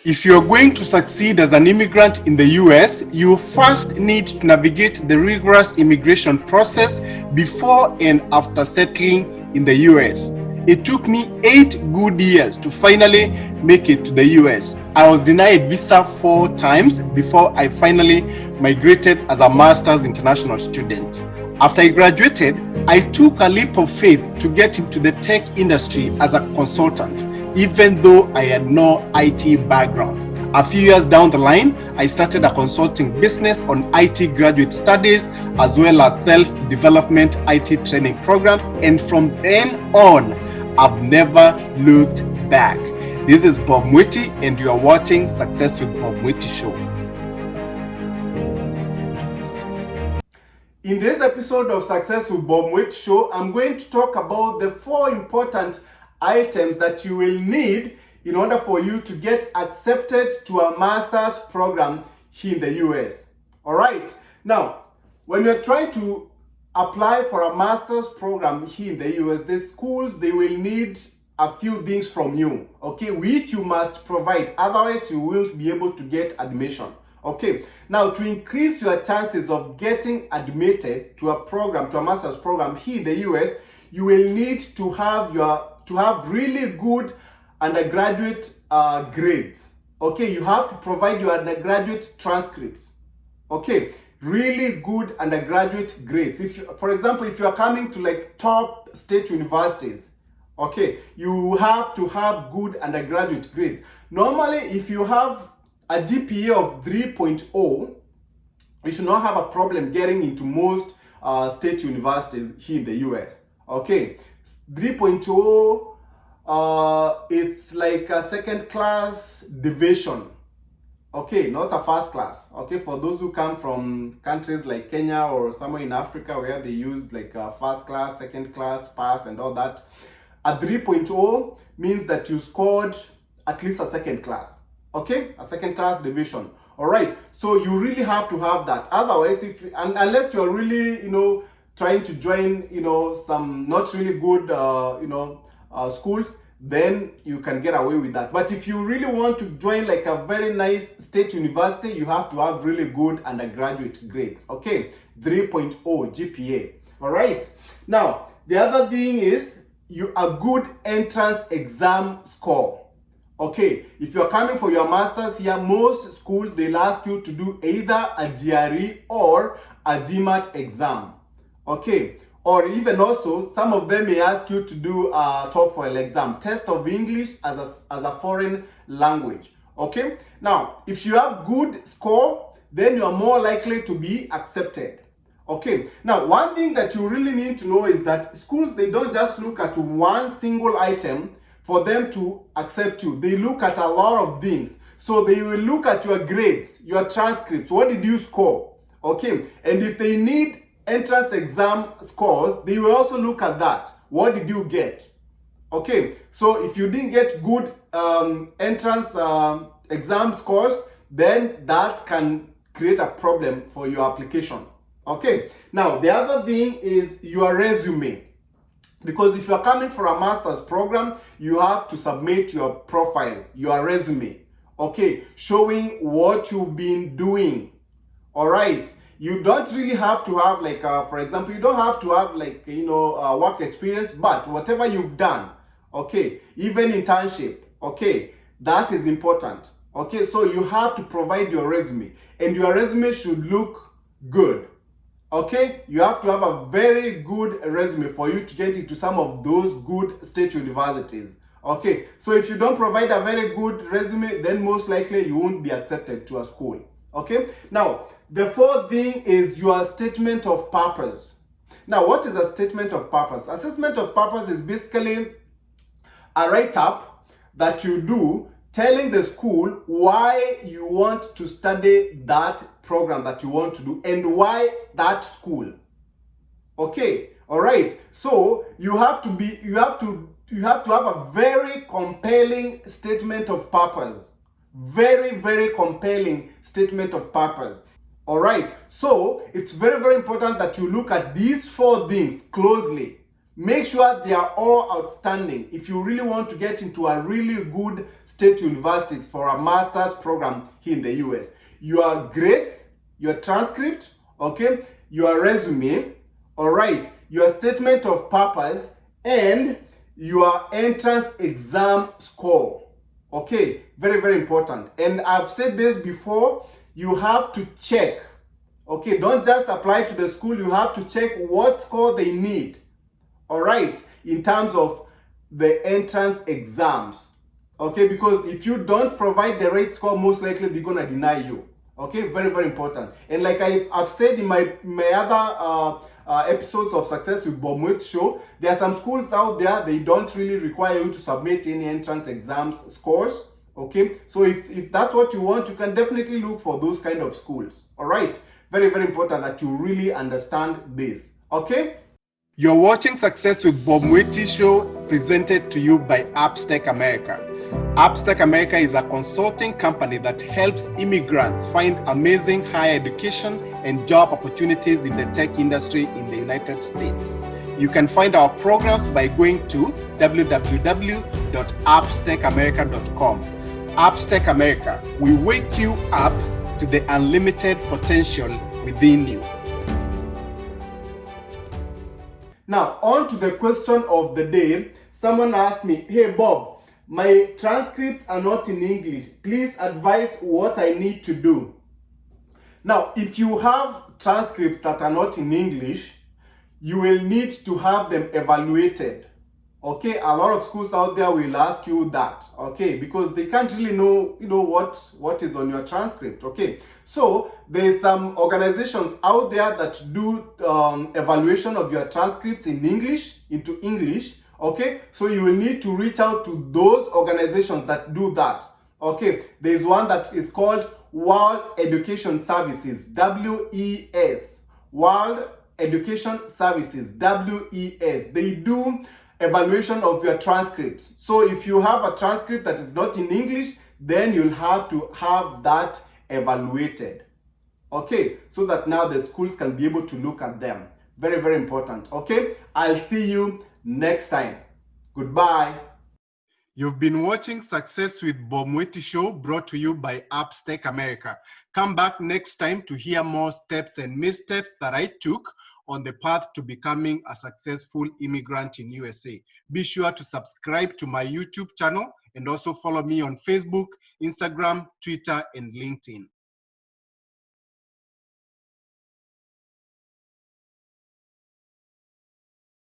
If you're going to succeed as an immigrant in the US, you first need to navigate the rigorous immigration process before and after settling in the US. It took me 8 good years to finally make it to the US. I was denied visa 4 times before I finally migrated as a master's international student. After I graduated, I took a leap of faith to get into the tech industry as a consultant, even though I had no IT background. A few years down the line, I started a consulting business on IT graduate studies as well as self-development IT training programs, and from then on, I've never looked back. This is Bob Mwiti, and you are watching Success with Bob Mwiti Show. In this episode of Success with Bob Mwiti Show, I'm going to talk about the 4 important items that you will need in order for you to get accepted to a master's program here in the US. All right. Now, when you're trying to apply for a master's program here in the US, the schools, they will need a few things from you, okay, which you must provide. Otherwise, you won't be able to get admission. Okay, now to increase your chances of getting admitted to a program, to a master's program here in the US, you will need to have really good undergraduate grades. Okay, you have to provide your undergraduate transcripts. Okay, really good undergraduate grades. If you, for example, if you are coming to like top state universities, okay, you have to have good undergraduate grades. Normally, if you have a GPA of 3.0, you should not have a problem getting into most state universities here in the US. Okay, 3.0, it's like a second class division. Okay, not a first class. Okay, for those who come from countries like Kenya or somewhere in Africa where they use like a first class, second class, pass and all that, a 3.0 means that you scored at least a second class. Okay, a second class division. All right, so you really have to have that. Otherwise, unless you're really, trying to join, some not really good, schools, then you can get away with that. But if you really want to join like a very nice state university, you have to have really good undergraduate grades. Okay, 3.0 GPA. All right. Now, the other thing is a good entrance exam score. Okay, if you're coming for your master's here, most schools, they'll ask you to do either a GRE or a GMAT exam. Okay, or even also, some of them may ask you to do a TOEFL exam, test of English as a foreign language. Okay, now, if you have good score, then you're more likely to be accepted. Okay, now one thing that you really need to know is that schools, they don't just look at one single item for them to accept you. They look at a lot of things. So they will look at your grades, your transcripts, what did you score? Okay, and if they need entrance exam scores, they will also look at that. What did you get? Okay, so if you didn't get good entrance exam scores, then that can create a problem for your application. Okay, now the other thing is your resume. Because if you're coming for a master's program, you have to submit your profile, your resume, okay, showing what you've been doing. All right, you don't really have to have like, for example, you don't have to have like, work experience, but whatever you've done, okay, even internship, okay, that is important. Okay, so you have to provide your resume, and your resume should look good. Okay, you have to have a very good resume for you to get into some of those good state universities. Okay, so if you don't provide a very good resume, then most likely you won't be accepted to a school. Okay, now the fourth thing is your statement of purpose. Now, what is a statement of purpose? A statement of purpose is basically a write-up that you do telling the school why you want to study that program that you want to do and why that school. Okay, all right. So you have to have a very compelling statement of purpose. Very, very compelling statement of purpose. All right. So it's very, very important that you look at these 4 things closely make sure they are all outstanding if you really want to get into a really good state universities for a master's program here in the US. Your grades, your transcript, okay, your resume, all right, your statement of purpose, and your entrance exam score. Okay, very, very important. And I've said this before, you have to check. Okay, don't just apply to the school, you have to check what score they need. All right, in terms of the entrance exams. Okay, because if you don't provide the right score, most likely they're gonna deny you. Okay, very, very important. And like I've said in my other episodes of Success with Bob Mwit show, there are some schools out there, they don't really require you to submit any entrance exams scores. Okay, so if that's what you want, you can definitely look for those kind of schools. All right, very, very important that you really understand this. Okay, you're watching Success with Bob Mwiti show, presented to you by Appstech America. Appstech America is a consulting company that helps immigrants find amazing higher education and job opportunities in the tech industry in the United States. You can find our programs by going to www.appstechamerica.com. Appstech America, we wake you up to the unlimited potential within you. Now, on to the question of the day. Someone asked me, hey Bob, my transcripts are not in English. Please advise what I need to do. Now, if you have transcripts that are not in English, you will need to have them evaluated. Okay, a lot of schools out there will ask you that, okay, because they can't really know, what is on your transcript. Okay, so there's some organizations out there that do evaluation of your transcripts in English, into English. Okay, so you will need to reach out to those organizations that do that. Okay, there's one that is called World Education Services, WES, World Education Services, WES. They do evaluation of your transcripts. So if you have a transcript that is not in English, then you'll have to have that evaluated. Okay, so that now the schools can be able to look at them. Very, very important. Okay, I'll see you next time. Goodbye. You've been watching Success with Bob Mwiti show, brought to you by Appstech America. Come back next time to hear more steps and missteps that I took on the path to becoming a successful immigrant in USA. Be sure to subscribe to my YouTube channel and also follow me on Facebook, Instagram, Twitter, and LinkedIn.